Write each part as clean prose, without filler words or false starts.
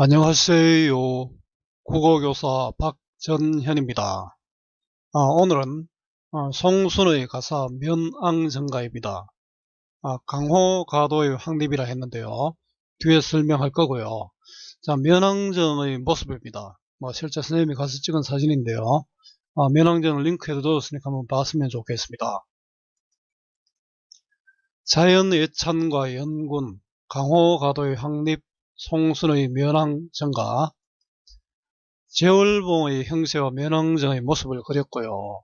안녕하세요. 국어교사 박전현입니다. 오늘은 송순의 가사 면앙정가입니다. 강호가도의 확립이라 했는데요. 뒤에 설명할 거고요. 자, 면앙정의 모습입니다. 실제 선생님이 가서 찍은 사진인데요. 면앙정을 링크에도 넣었으니까 한번 봤으면 좋겠습니다. 자연예찬과 연군, 강호가도의 확립, 송순의 면앙정가, 제월봉의 형세와 면왕정의 모습을 그렸고요.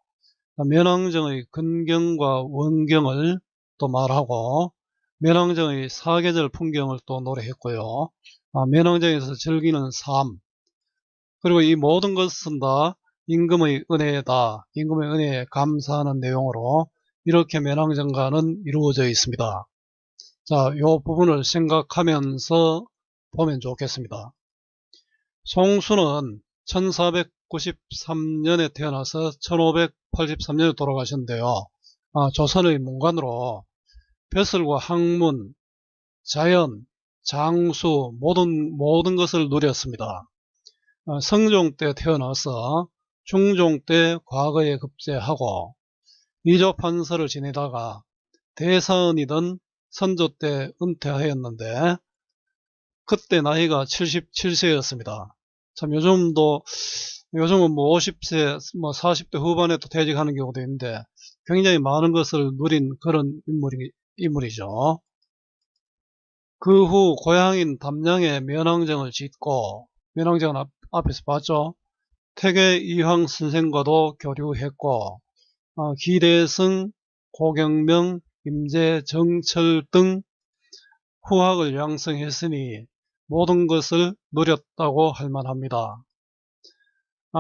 면왕정의 근경과 원경을 또 말하고 면왕정의 사계절 풍경을 또 노래했고요. 면왕정에서 즐기는 삶, 그리고 이 모든 것은 다 임금의 은혜다, 임금의 은혜에 감사하는 내용으로 이렇게 면왕정가는 이루어져 있습니다. 자, 이 부분을 생각하면서 보면 좋겠습니다. 송수는 1493년에 태어나서 1583년에 돌아가셨는데요. 조선의 문관으로 벼슬과 학문, 자연, 장수 모든 것을 누렸습니다. 성종 때 태어나서 중종 때 과거에 급제하고 이조 판서를 지내다가 대사원이던 선조 때 은퇴하였는데 그때 나이가 77세였습니다. 참 요즘은 뭐 50세, 40대 후반에 또 퇴직하는 경우도 있는데 굉장히 많은 것을 누린 그런 인물이죠. 그 후 고향인 담양에 면왕정을 짓고, 면왕정은 앞에서 봤죠. 태계 이황 선생과도 교류했고, 기대승, 고경명, 임재, 정철 등 후학을 양성했으니 모든 것을 누렸다고 할 만합니다.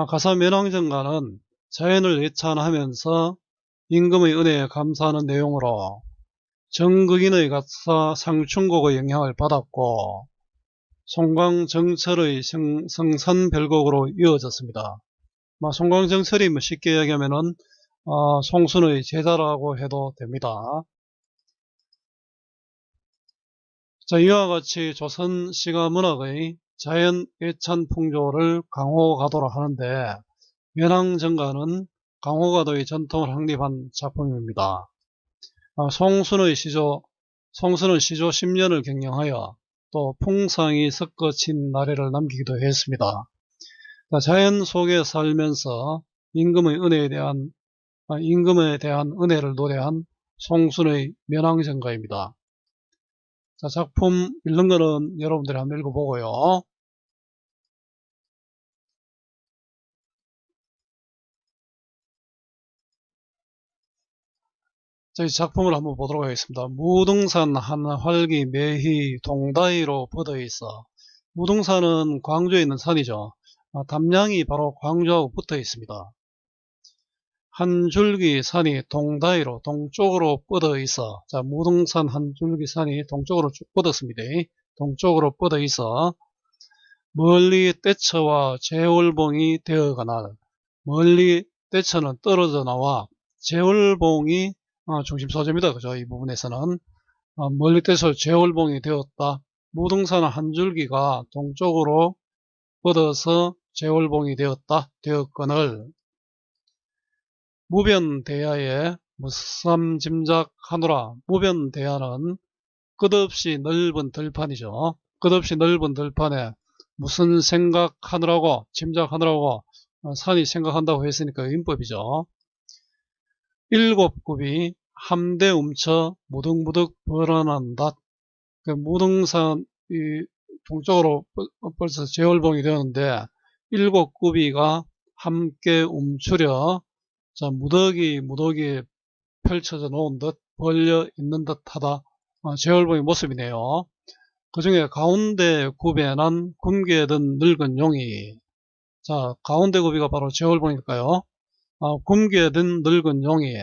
가사 면왕정가는 자연을 예찬하면서 임금의 은혜에 감사하는 내용으로 정극인의 가사 상충곡의 영향을 받았고 송광정철의 성산별곡으로 이어졌습니다. 송광정철이 쉽게 이야기하면은 송순의 제자라고 해도 됩니다. 자, 이와 같이 조선 시가 문학의 자연 예찬 풍조를 강호가도라 하는데 면왕정가는 강호가도의 전통을 확립한 작품입니다. 송수는 시조 10년을 경영하여 또 풍상이 섞어진 나래를 남기기도 했습니다. 자연 속에 살면서 임금에 대한 은혜를 노래한 송순의 면왕정가입니다. 자, 작품 읽는 거는 여러분들이 한번 읽어보고요. 저희 작품을 한번 보도록 하겠습니다. 무등산 한활기 매희 동다이로 뻗어 있어. 무등산은 광주에 있는 산이죠. 담양이 바로 광주하고 붙어 있습니다. 한 줄기 산이 동다이로 동쪽으로 뻗어 있어. 자, 무등산 한 줄기 산이 동쪽으로 쭉 뻗었습니다. 동쪽으로 뻗어 있어. 멀리 떼처와 제월봉이 되어가나. 멀리 떼처는 떨어져 나와 제월봉이 중심 소재입니다. 그죠? 이 부분에서는 멀리 떼서 제월봉이 되었다. 무등산 한 줄기가 동쪽으로 뻗어서 제월봉이 되었거늘 무변대야에 무삼 짐작하노라. 무변대야는 끝없이 넓은 들판이죠. 끝없이 넓은 들판에 무슨 생각하느라고 짐작하느라고 산이 생각한다고 했으니까 인법이죠. 일곱 굽이 함대 움쳐 무득무득 벌어난다. 그 무등산 동쪽으로 벌써 제월봉이 되었는데 일곱 굽이가 함께 움츠려 자, 무더기 펼쳐져 놓은 듯 벌려 있는 듯 하다. 제월봉의 모습이네요. 그 중에 가운데 굽에는 굶게 든 늙은 용이, 자, 가운데 굽이가 바로 제월봉일까요? 굶게 든 늙은 용이,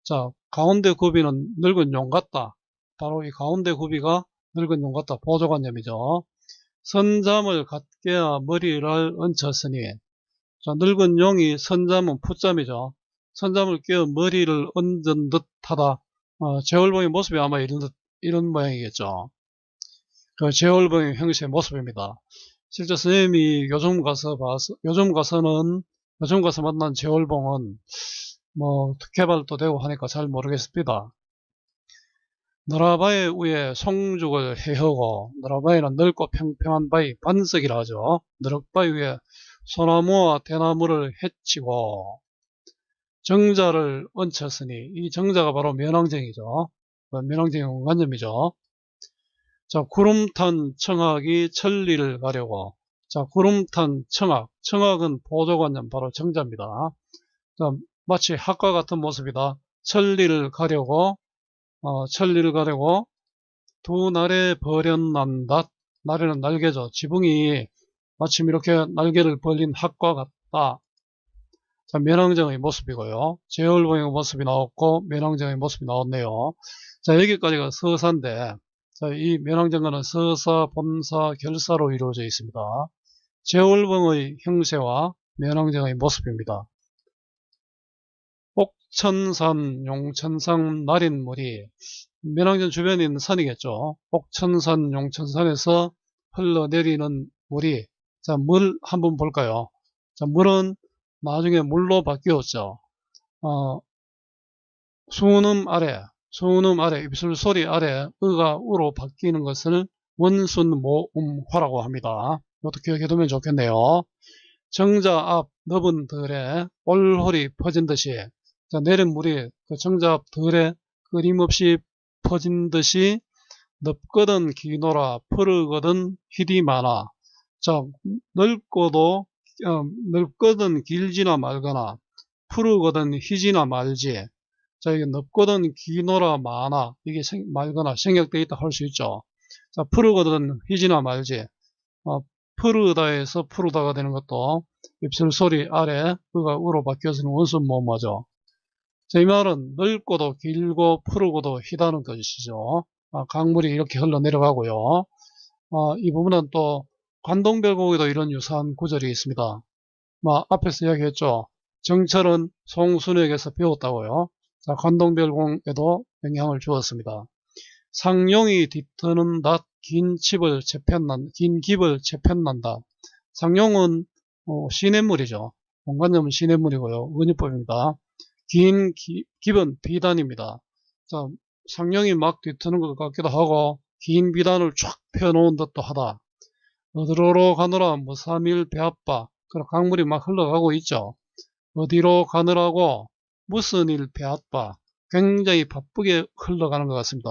자, 가운데 굽이는 늙은 용 같다. 바로 이 가운데 굽이가 늙은 용 같다. 보조관념이죠. 선잠을 갖게야 머리를 얹혔으니, 자, 늙은 용이 선잠은 풋잠이죠. 선잠을 깨어 머리를 얹은 듯 하다. 제월봉의 모습이 아마 이런 모양이겠죠. 그 제월봉의 형체의 모습입니다. 실제 선생님이 요즘 가서 만난 제월봉은 뭐 개발도 되고 하니까 잘 모르겠습니다. 너라바위 위에 송죽을 해하고, 너라바위는 넓고 평평한 바위, 반석이라 하죠. 너럭바위 위에 소나무와 대나무를 해치고 정자를 얹혔으니, 이 정자가 바로 면왕정이죠. 면왕정의 원관념이죠. 자, 구름탄 청학이 천리를 가려고. 자, 구름탄 청학. 청학은 보조관념, 바로 정자입니다. 자, 마치 학과 같은 모습이다. 천리를 가려고 두 날에 벌연난다. 날에는 날개죠. 지붕이 마침 이렇게 날개를 벌린 학과 같다. 자, 면왕정의 모습이고요. 제월봉의 모습이 나왔고 면왕정의 모습이 나왔네요. 자, 여기까지가 서사인데, 자, 이 면왕정과는 서사, 본사, 결사로 이루어져 있습니다. 제월봉의 형세와 면왕정의 모습입니다. 옥천산, 용천산, 날인물이 면왕정 주변에 있는 산이겠죠. 옥천산, 용천산에서 흘러내리는 물이, 자, 물 한번 볼까요? 자, 물은 나중에 물로 바뀌었죠. 수음 아래, 입술소리 아래 의가 우로 바뀌는 것을 원순모음화라고 합니다. 이것도 기억해두면 좋겠네요. 정자 앞 넓은 들에 올홀이 퍼진 듯이, 자, 내린 물이 그 정자 앞 들에 끊임없이 퍼진 듯이 넓거든 기노라 푸르거든 휘디 많아. 자, 넓거든 길지나 말거나 푸르거든 희지나 말지. 자, 이게 넓거든 기노라 많아. 이게 말거나 생략되어 있다 할 수 있죠. 자, 푸르거든 희지나 말지. 푸르다에서 푸르다가 되는 것도 입술 소리 아래 의가 우로 바뀌어서는 원순모음화죠. 자, 이 말은 넓고도 길고 푸르고도 희다는 것이죠. 강물이 이렇게 흘러내려가고요. 이 부분은 또 관동별곡에도 이런 유사한 구절이 있습니다. 앞에서 이야기했죠. 정철은 송순에게서 배웠다고요. 자, 관동별곡에도 영향을 주었습니다. 상용이 뒤트는 닷 긴 깁을 재편난다. 상용은 시냇물이죠. 원관념은 시냇물이고요. 은유법입니다. 긴 깁은 비단입니다. 자, 상용이 막 뒤트는 것 같기도 하고 긴 비단을 쫙 펴놓은 듯도 하다. 어디로 가느라 무삼일 배아빠. 그럼 강물이 막 흘러가고 있죠. 어디로 가느라고 무슨 일 배아빠. 굉장히 바쁘게 흘러가는 것 같습니다.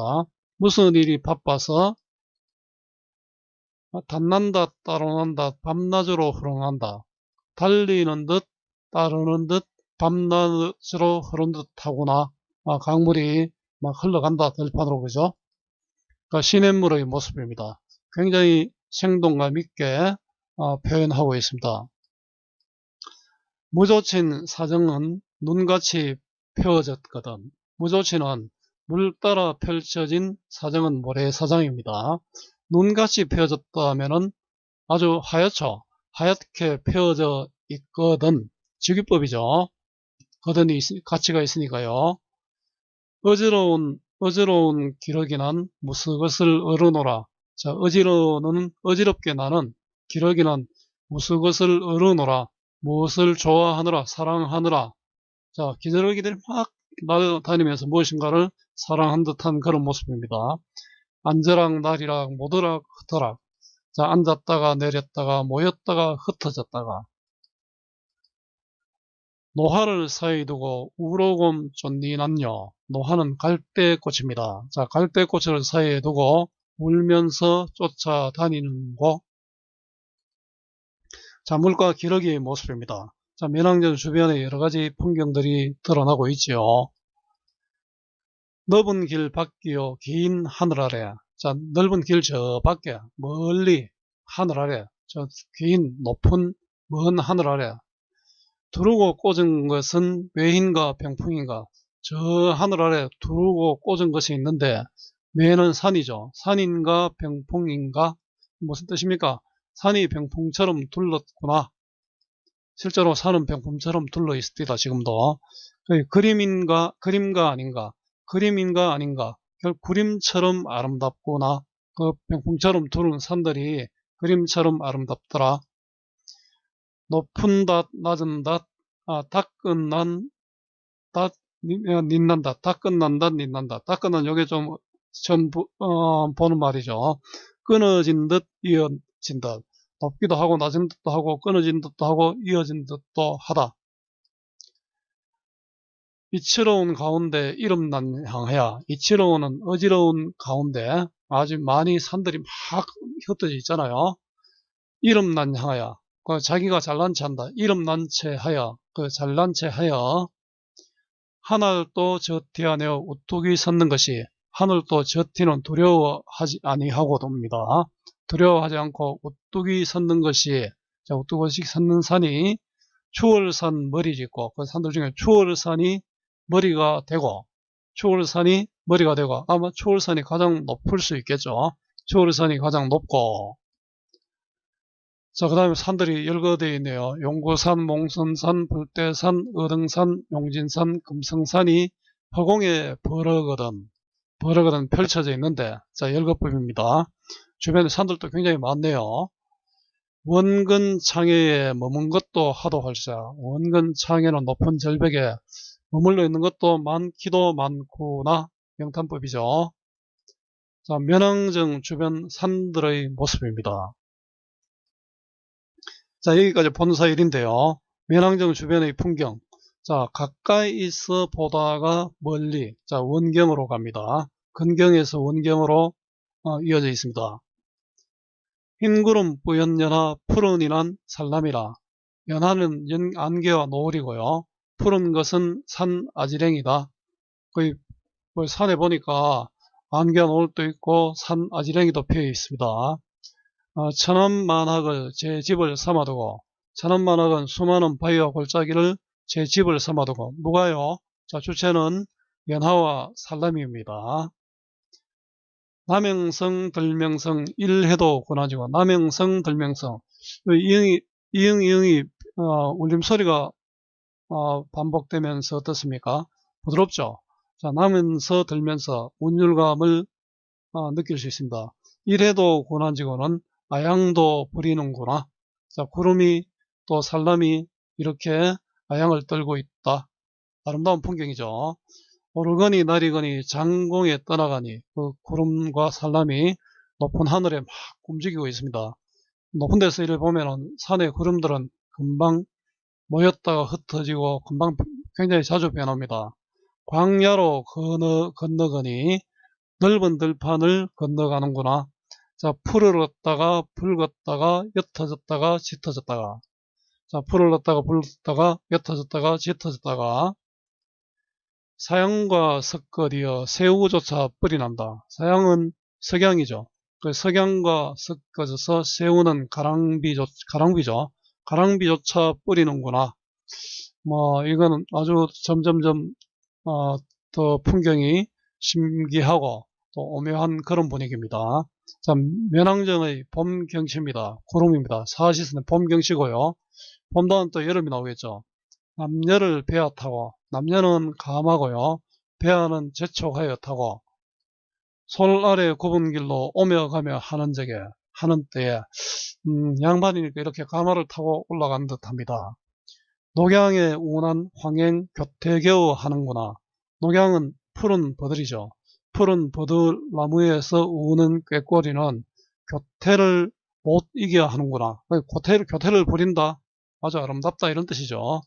무슨 일이 바빠서 닷난다 따라난다 밤낮으로 흐르는다. 달리는 듯 따르는 듯 밤낮으로 흐르는 듯 하구나. 강물이 막 흘러간다. 들판으로, 그죠? 그러니까 시냇물의 모습입니다. 굉장히 생동감 있게 표현하고 있습니다. 무조친 사정은 눈같이 펴졌거든. 무조친은 물 따라 펼쳐진 사정은 모래사장입니다. 눈같이 펴졌다 하면은 아주 하얗죠. 하얗게 펴져 있거든. 직유법이죠. 거든이 가치가 있으니까요. 어지러운 기러기는 무스것을 어르노라. 자, 어지럽게 나는 기러기는 무스것을 어르노라. 무엇을 좋아하느라, 사랑하느라. 자, 기러기들이 막 날아다니면서 무엇인가를 사랑한 듯한 그런 모습입니다. 앉으락 나리락 모드락 흩어락. 자, 앉았다가 내렸다가 모였다가 흩어졌다가. 노화를 사이 두고 우로곰 쫀니난요. 노화는 갈대꽃입니다. 자, 갈대꽃을 사이에 두고 울면서 쫓아다니는 곳. 자, 물과 기러기의 모습입니다. 자, 면왕정 주변에 여러가지 풍경들이 드러나고 있지요. 넓은 길 밖이요 긴 하늘 아래. 자, 넓은 길 저 밖에 멀리 하늘 아래, 저 긴 높은 먼 하늘 아래 두르고 꽂은 것은 외인가 병풍인가. 저 하늘 아래 두르고 꽂은 것이 있는데 외는 산이죠. 산인가 병풍인가. 무슨 뜻입니까? 산이 병풍처럼 둘렀구나. 실제로 산은 병풍처럼 둘러 있습니다. 지금도. 그림인가 아닌가. 그림인가 아닌가. 결국 그림처럼 아름답구나. 그 병풍처럼 두른 산들이 그림처럼 아름답더라. 높은 닷, 낮은 닷, 다 끝난 닷, 닌난다. 다 끝난 닷, 닌난다. 다 끝난 요게 좀 처음 보는 말이죠. 끊어진 듯, 이어진 듯. 높기도 하고, 낮은 듯도 하고, 끊어진 듯도 하고, 이어진 듯도 하다. 이치로운 가운데 이름난 향해야. 이치로운은 어지러운 가운데 아주 많이 산들이 막 흩어져 있잖아요. 이름난 향하여. 그 자기가 잘난 체 한다. 이름난 체 하여. 그 잘난 체 하여. 하늘도 저티하내어 우뚝이 섰는 것이. 하늘도 저티는 두려워하지 아니하고도입니다. 두려워하지 않고 우뚝이 섰는 것이. 자, 우뚝이 섰는 산이 추월산 머리 짓고, 그 산들 중에 추월산이 머리가 되고, 추월산이 머리가 되고, 아마 추월산이 가장 높을 수 있겠죠. 추월산이 가장 높고, 자, 그 다음에 산들이 열거되어 있네요. 용고산, 몽선산, 불대산, 어등산, 용진산, 금성산이 허공에 버럭거든 펼쳐져 있는데, 자, 열거법입니다. 주변에 산들도 굉장히 많네요. 원근 창해에 머문 것도 하도 할세. 원근 창해는 높은 절벽에 머물러 있는 것도 많기도 많구나. 명탄법이죠. 자, 면왕정 주변 산들의 모습입니다. 자, 여기까지 본사 1인데요. 면왕정 주변의 풍경. 자, 가까이 있어 보다가 멀리. 자, 원경으로 갑니다. 근경에서 원경으로 이어져 있습니다. 흰구름 뿌연연하 푸른 이난 살람이라. 연하는 안개와 노을이고요. 푸른 것은 산 아지랭이다. 거의 산에 보니까 안개와 노을도 있고 산 아지랭이도 피어 있습니다. 천암만학을 제 집을 삼아두고, 천암만학은 수많은 바위와 골짜기를 제 집을 삼아두고. 누가요? 자, 주체는 연하와 살람입니다. 남행성, 들명성, 일해도 고나지고. 남행성, 들명성. 이응이 울림소리가 반복되면서 어떻습니까? 부드럽죠? 자, 나면서 들면서 운율감을 느낄 수 있습니다. 일해도 고나지고는 아양도 부리는구나. 자, 구름이 또 살람이 이렇게 아양을 떨고 있다. 아름다운 풍경이죠. 오르거니 나리거니 장공에 떠나가니. 그 구름과 살람이 높은 하늘에 막 움직이고 있습니다. 높은 데서 이를 보면은 산의 구름들은 금방 모였다가 흩어지고 금방 굉장히 자주 변합니다. 광야로 건너거니 넓은 들판을 건너가는구나. 자, 풀을 얻다가 붉었다가 옅어졌다가 짙어졌다가. 자, 풀을 얻다가 붉었다가 옅어졌다가 짙어졌다가. 사양과 섞어디어 새우조차 뿔이 난다. 사양은 석양이죠. 그 석양과 섞어져서 새우는 가랑비죠. 가랑비조차 뿌리는구나. 뭐 이거는 아주 점점점 더 풍경이 신기하고 또 오묘한 그런 분위기입니다. 자, 면왕정의 봄 경치입니다. 구름입니다. 사시스는 봄 경치고요. 봄 다음 또 여름이 나오겠죠. 남녀를 배아 타고, 남녀는 감하고요. 배아는 재촉하여 타고, 솔 아래 굽은 길로 오며 가며 하는 때에 양반이니까 이렇게 가마를 타고 올라간 듯합니다. 녹양의 운한 황행 교태겨우 하는구나. 녹양은 푸른 버들이죠. 푸른 버들 나무에서 우는 꾀꼬리는 교태를 못 이겨 하는구나. 교태를 부린다. 아주 아름답다 이런 뜻이죠.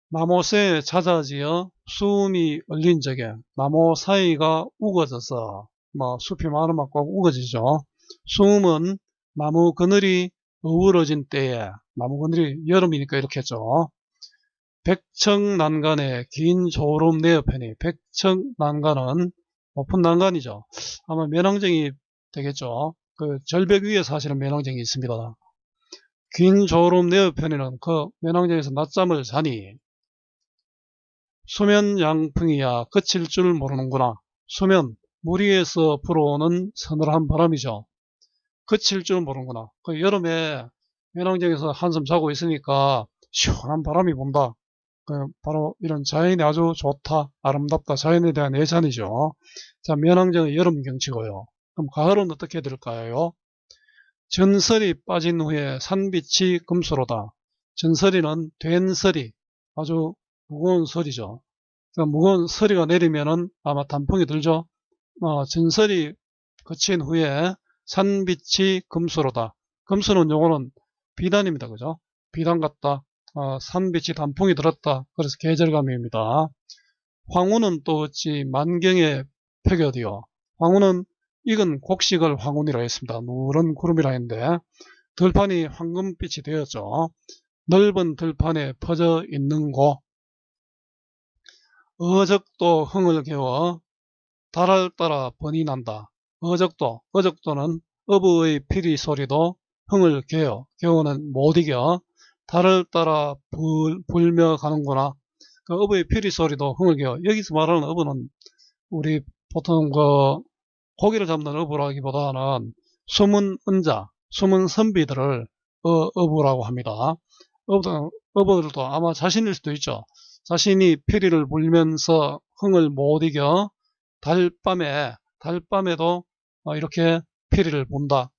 나무새 잦아지어 수음이 얼린 적에. 나무 사이가 우거져서, 뭐 숲이 많으면 꼭 우거지죠. 수음은 나무 그늘이 어우러진 때에. 나무 그늘이 여름이니까 이렇게 했죠. 백척난간에 긴 조름 내 옆에니. 백척난간은 높은 난간이죠. 아마 면왕정이 되겠죠. 그 절벽 위에 사시는 면왕정이 있습니다. 긴 조름 내 옆에는 그 면왕정에서 낮잠을 자니. 수면 양풍이야 그칠 줄 모르는구나. 수면, 물 위에서 불어오는 서늘한 바람이죠. 그칠 줄 모르는구나. 그 여름에 면왕정에서 한숨 자고 있으니까 시원한 바람이 분다. 그 바로 이런 자연이 아주 좋다, 아름답다, 자연에 대한 애잔이죠. 자, 면왕정의 여름 경치고요. 그럼 가을은 어떻게 될까요? 전설이 빠진 후에 산빛이 금수로다. 전설이는 된 설이, 아주 무거운 설이죠. 그러니까 무거운 서리가 내리면은 아마 단풍이 들죠. 전설이 그친 후에 산빛이 금수로다. 금수는 요거는 비단입니다. 그죠? 비단 같다. 산빛이 단풍이 들었다. 그래서 계절감입니다. 황후는 또 어찌 만경의 표격이요. 황후는 익은 곡식을 황혼이라 했습니다. 누런 구름이라 했는데 들판이 황금빛이 되었죠. 넓은 들판에 퍼져 있는 곳. 어적도 흥을 개워 달을 따라 번이 난다. 어적도는 어부의 피리 소리도 흥을 개어는 못 이겨 달을 따라 불며 가는구나. 그 어부의 피리 소리도 흥을 개어. 여기서 말하는 어부는 우리 보통 고기를 잡는 어부라기보다는 숨은 은자, 숨은 선비들을 어부라고 합니다. 어부들도 아마 자신일 수도 있죠. 자신이 피리를 불면서 흥을 못 이겨 달밤에도 이렇게 피리를 본다.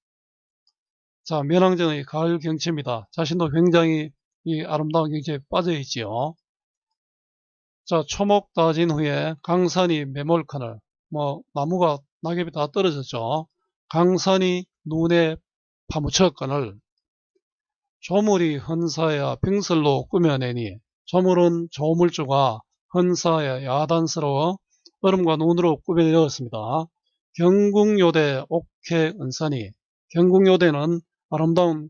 자, 면왕정의 가을 경치입니다. 자신도 굉장히 이 아름다운 경치에 빠져 있지요. 자, 초목 따진 후에 강산이 매몰커늘, 나무가 낙엽이 다 떨어졌죠. 강산이 눈에 파묻혔거늘 조물이 헌사야 빙설로 꾸며내니, 조물은 조물주가 헌사야 야단스러워 얼음과 눈으로 꾸며내었습니다. 경궁요대 옥회은산이, 경궁요대는 아름다운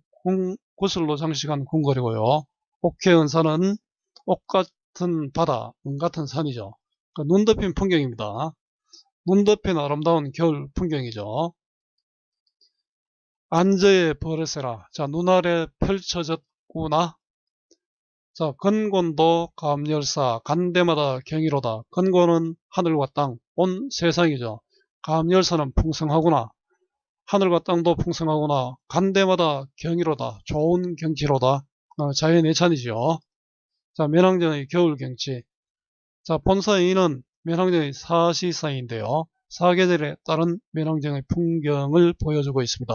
구슬로 장식한 궁궐이고요. 옥회은산은 옥 같은 바다, 은 같은 산이죠. 눈 덮인 풍경입니다. 눈 덮인 아름다운 겨울 풍경이죠. 안저에 버릇해라. 자, 눈 아래 펼쳐졌구나. 자, 건곤도 감열사, 간대마다 경이로다. 건곤은 하늘과 땅, 온 세상이죠. 감열사는 풍성하구나. 하늘과 땅도 풍성하구나. 간대마다 경이로다. 좋은 경치로다. 자연예찬이죠. 자, 면왕정의 겨울 경치. 자, 본사인은 면왕정의 사시사인데요. 사계절에 따른 면왕정의 풍경을 보여주고 있습니다.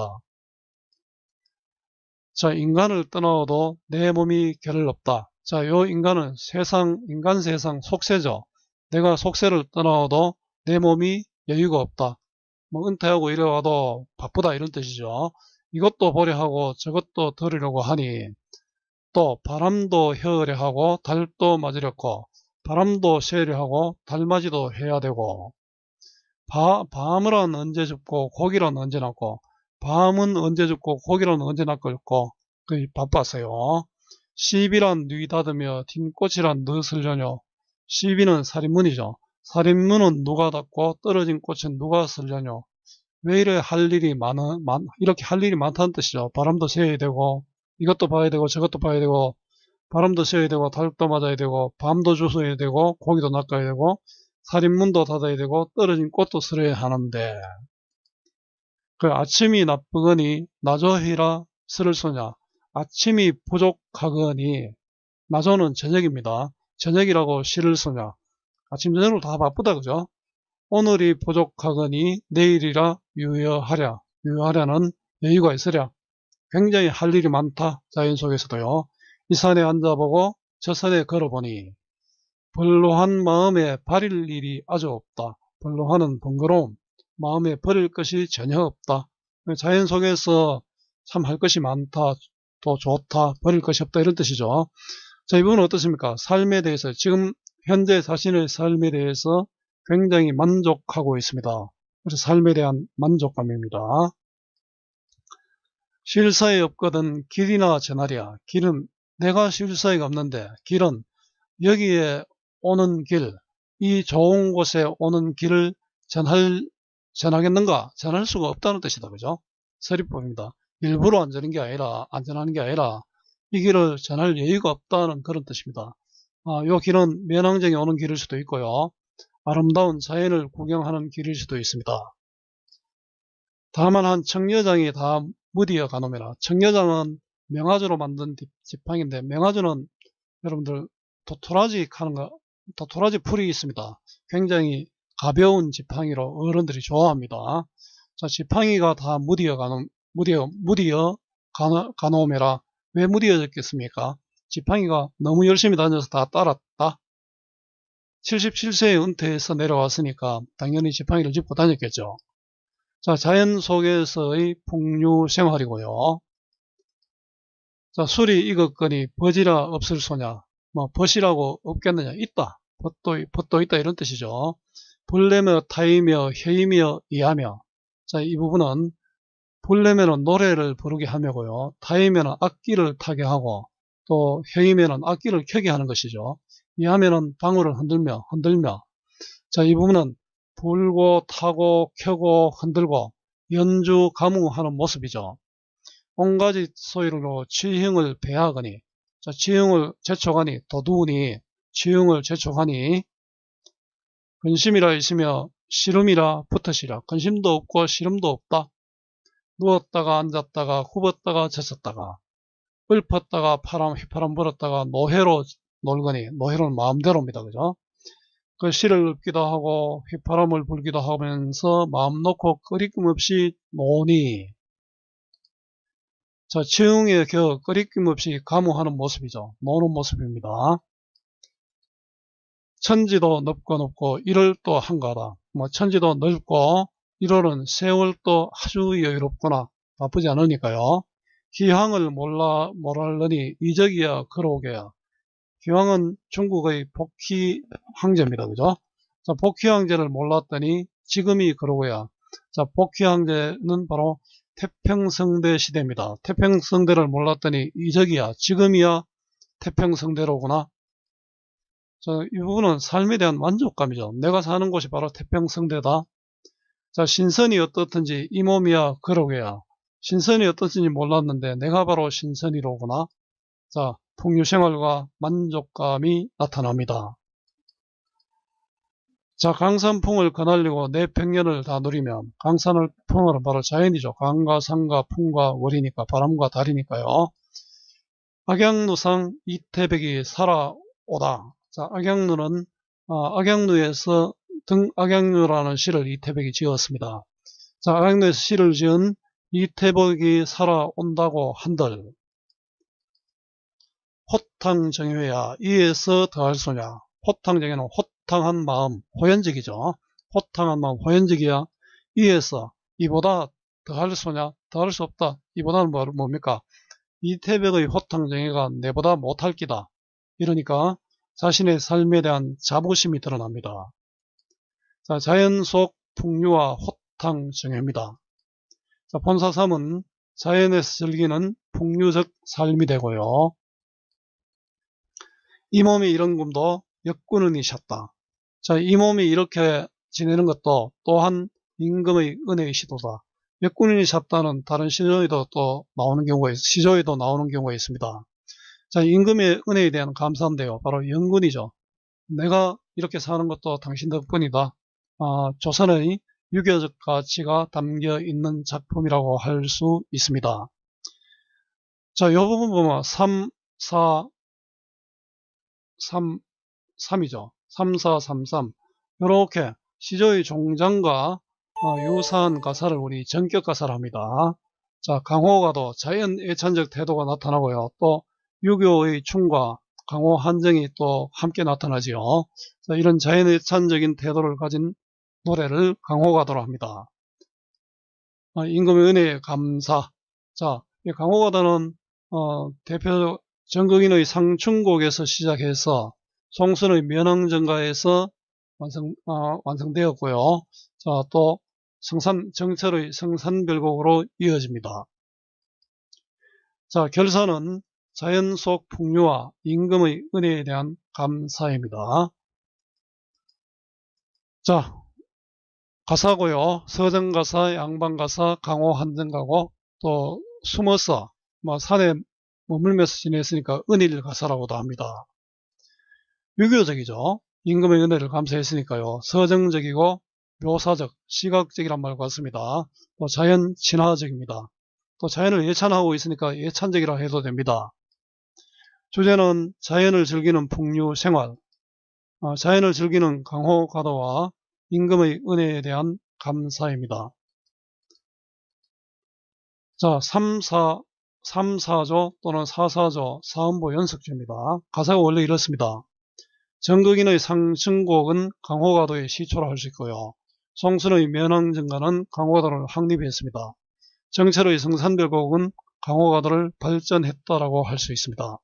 자, 인간을 떠나도 내 몸이 결을 없다. 자, 요 인간은 인간 세상 속세죠. 내가 속세를 떠나도 내 몸이 여유가 없다. 은퇴하고 이래 와도 바쁘다 이런 뜻이죠. 이것도 보려 하고 저것도 들으려고 하니, 또 바람도 혀으려 하고 달도 맞으려고, 바람도 쐬려 하고 달맞이도 해야 되고, 밤은 언제 줍고 고기란 언제 낳고, 밤은 언제 줍고 고기란 언제 낳고 바빴어요. 시비란 뉘 닫으며 뒷꽃이란 너슬려뇨. 시비는 살인문이죠. 살인문은 누가 닫고 떨어진 꽃은 누가 쓸려뇨. 왜 이래 이렇게 할 일이 많다는 뜻이죠. 바람도 쐬야 되고, 이것도 봐야 되고, 저것도 봐야 되고, 바람도 쐬야 되고, 달도 맞아야 되고, 밤도 주워야 되고, 고기도 낚아야 되고, 살인문도 닫아야 되고, 떨어진 꽃도 쓸어야 하는데, 그 아침이 나쁘거니 나조히라 쓸을 소냐. 아침이 부족하거니, 나조는 저녁입니다. 저녁이라고 시를 쓰냐. 아침 저녁으로 다 바쁘다 그죠? 오늘이 부족하거니 내일이라 유여하랴. 유여하랴는 여유가 있으랴. 굉장히 할 일이 많다. 자연 속에서도요. 이 산에 앉아보고 저 산에 걸어보니 벌로한 마음에 바릴 일이 아주 없다. 벌로하는 번거로움. 마음에 버릴 것이 전혀 없다. 자연 속에서 참 할 것이 많다. 또 좋다. 버릴 것이 없다. 이런 뜻이죠. 자, 이분은 어떻습니까? 삶에 대해서, 지금 현재 자신의 삶에 대해서 굉장히 만족하고 있습니다. 그래서 삶에 대한 만족감입니다. 쉴 사이 없거든 길이나 전하랴. 길은 내가 쉴 사이가 없는데, 길은 여기에 오는 길, 이 좋은 곳에 오는 길을 전하겠는가? 전할 수가 없다는 뜻이다. 그죠? 서리법입니다. 일부러 안전하는 게 아니라 이 길을 전할 여유가 없다는 그런 뜻입니다. 요 길은 면왕정에 오는 길일 수도 있고요. 아름다운 자연을 구경하는 길일 수도 있습니다. 다만 한 청려장이 다 무디어 가노매라. 청려장은 명아주로 만든 지팡인데, 명아주는 여러분들 도토라지 풀이 있습니다. 굉장히 가벼운 지팡이로 어른들이 좋아합니다. 자, 지팡이가 다 무디어 무디어 가노메라. 왜 무디어졌겠습니까? 지팡이가 너무 열심히 다녀서 다 따랐다. 77세에 은퇴해서 내려왔으니까 당연히 지팡이를 짚고 다녔겠죠. 자, 자연 속에서의 풍류 생활이고요. 자, 술이 익었거니 벗이라 없을 소냐. 뭐 벗이라고 없겠느냐. 있다. 벗도 있다 이런 뜻이죠. 불내며 타이며 혀이며 이하며. 자, 이 부분은 불내면은 노래를 부르게 하며고요. 타이면은 악기를 타게 하고 또 혀이면은 악기를 켜게 하는 것이죠. 이하면은 방울을 흔들며. 자, 이 부분은 불고 타고 켜고 흔들고 연주 가무하는 모습이죠. 온가지 소리로 취형을 배하거니, 자, 취형을 재촉하니, 도두우니, 취형을 재촉하니, 근심이라 있으며 시름이라 붙으시라. 근심도 없고 시름도 없다. 누웠다가 앉았다가 굽었다가 젖었다가 읊었다가 휘파람 불었다가 노회로 놀거니, 노회로는 마음대로입니다. 그죠? 그 시를 읊기도 하고 휘파람을 불기도 하면서 마음 놓고 끄리낌 없이 노니. 자, 치흥에 겨 끄리낌 없이 가무하는 모습이죠. 노는 모습입니다. 천지도 넓고 높고 일월도 한가하다. 뭐 천지도 넓고 일월은 세월도 아주 여유롭구나. 바쁘지 않으니까요. 기항을 모랄느니 이적이야 걸어오게야. 기왕은 중국의 복희 황제입니다. 그죠? 자, 복희 황제를 몰랐더니 지금이 그러고야. 자, 복희 황제는 바로 태평성대 시대입니다. 태평성대를 몰랐더니 이적이야. 지금이야 태평성대로구나. 자, 이 부분은 삶에 대한 만족감이죠. 내가 사는 곳이 바로 태평성대다. 자, 신선이 어떻든지 이 몸이야 그러고야. 신선이 어떻든지 몰랐는데 내가 바로 신선이로구나. 자, 풍류생활과 만족감이 나타납니다. 자, 강산풍을 거날리고 내 백년을 다 누리면, 강산을 풍은 바로 자연이죠. 강과 산과 풍과 월이니까, 바람과 달이니까요. 악양루상 이태백이 살아오다. 자, 악양루는 악양루에서 악양루라는 시를 이태백이 지었습니다. 자, 악양루에서 시를 지은 이태백이 살아온다고 한들 호탕정효야 이에서 더할 소냐. 호탕정효는 호탕한 마음, 호연적이죠. 호탕한 마음, 호연적이야. 이에서 이보다 더할 소냐. 더할 수 없다. 이보다는 뭡니까? 이태백의 호탕정효가 내보다 못할 기다. 이러니까 자신의 삶에 대한 자부심이 드러납니다. 자, 자연 속 풍류와 호탕정효입니다. 자, 본사 3은 자연에서 즐기는 풍류적 삶이 되고요. 이 몸이 이런 꿈도 역군은이셨다. 자, 이 몸이 이렇게 지내는 것도 또한 임금의 은혜의 시도다. 역군은이셨다는 다른 시조에도 또 나오는 경우가 시조에도 나오는 경우가 있습니다. 자, 임금의 은혜에 대한 감사인데요. 바로 영군이죠. 내가 이렇게 사는 것도 당신 덕분이다. 조선의 유교적 가치가 담겨 있는 작품이라고 할 수 있습니다. 자, 이 부분 보면 3이죠. 3, 4, 3, 3. 이렇게 시조의 종장과 유사한 가사를 우리 전격 가사를 합니다. 자, 강호가도 자연 애찬적 태도가 나타나고요. 또 유교의 충과 강호 한정이 또 함께 나타나지요. 자, 이런 자연 애찬적인 태도를 가진 노래를 강호가도로 합니다. 임금의 은혜에 감사. 자, 이 강호가도는 대표 정극인의 상춘곡에서 시작해서 송순의 면왕정가에서 완성되었고요. 자, 또 정철의 성산별곡으로 이어집니다. 자, 결사는 자연 속 풍류와 임금의 은혜에 대한 감사입니다. 자, 가사고요. 서정가사, 양반가사, 강호 한정가고 또 숨어서 산에 머물면서 지냈으니까 은일 가사라고도 합니다. 유교적이죠. 임금의 은혜를 감사했으니까요. 서정적이고 묘사적, 시각적이란 말과 같습니다. 또 자연 친화적입니다. 또 자연을 예찬하고 있으니까 예찬적이라 해도 됩니다. 주제는 자연을 즐기는 풍류 생활, 자연을 즐기는 강호 가도와 임금의 은혜에 대한 감사입니다. 자, 3, 4조 또는 4, 4조 사음보 연습조입니다. 가사가 원래 이렇습니다. 정극인의 상승곡은 강호가도의 시초라 할 수 있고요. 송순의 면왕정가는 강호가도를 확립했습니다. 정철의 성산별곡은 강호가도를 발전했다라고 할 수 있습니다.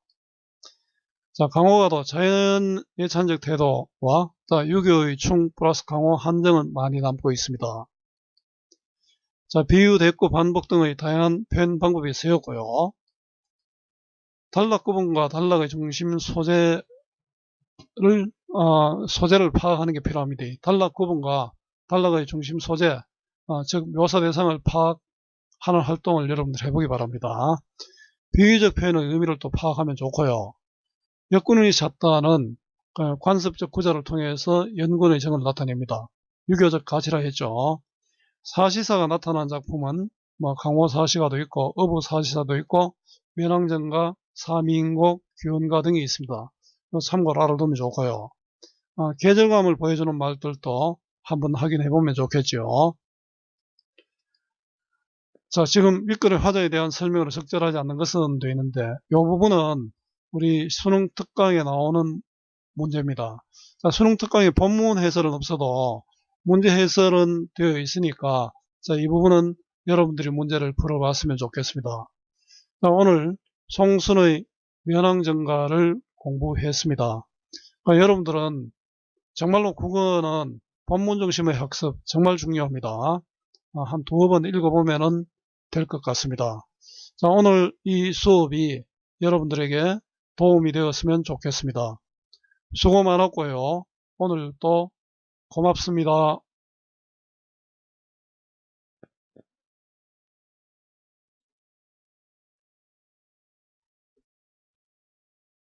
자, 강호가도 자연예찬적 태도와 유교의 충 플러스 강호 한정은 많이 남고 있습니다. 자, 비유, 대꾸, 반복 등의 다양한 표현 방법이 쓰였고요. 단락 구분과 단락의 중심 소재를 파악하는 게 필요합니다. 단락 구분과 단락의 중심 소재, 즉 묘사 대상을 파악하는 활동을 여러분들 해보기 바랍니다. 비유적 표현의 의미를 또 파악하면 좋고요. 역군이 잦다는 관습적 구자를 통해서 연군의 정을 나타냅니다. 유교적 가치라 했죠. 사시사가 나타난 작품은 강호사시가도 있고 어부사시사도 있고 면왕정가, 사민곡, 규언가 등이 있습니다. 참고로 알아두면 좋고요. 계절감을 보여주는 말들도 한번 확인해 보면 좋겠죠. 자, 지금 윗글의 화자에 대한 설명으로 적절하지 않는 것은 되어 있는데 이 부분은 우리 수능 특강에 나오는 문제입니다. 자, 수능 특강에 본문 해설은 없어도 문제 해설은 되어 있으니까 자, 이 부분은 여러분들이 문제를 풀어봤으면 좋겠습니다. 자, 오늘 송순의 면왕정가를 공부했습니다. 그러니까 여러분들은 정말로 국어는 본문 중심의 학습 정말 중요합니다. 한 두어 번 읽어보면 될 것 같습니다. 자, 오늘 이 수업이 여러분들에게 도움이 되었으면 좋겠습니다. 수고 많았고요. 오늘도 고맙습니다.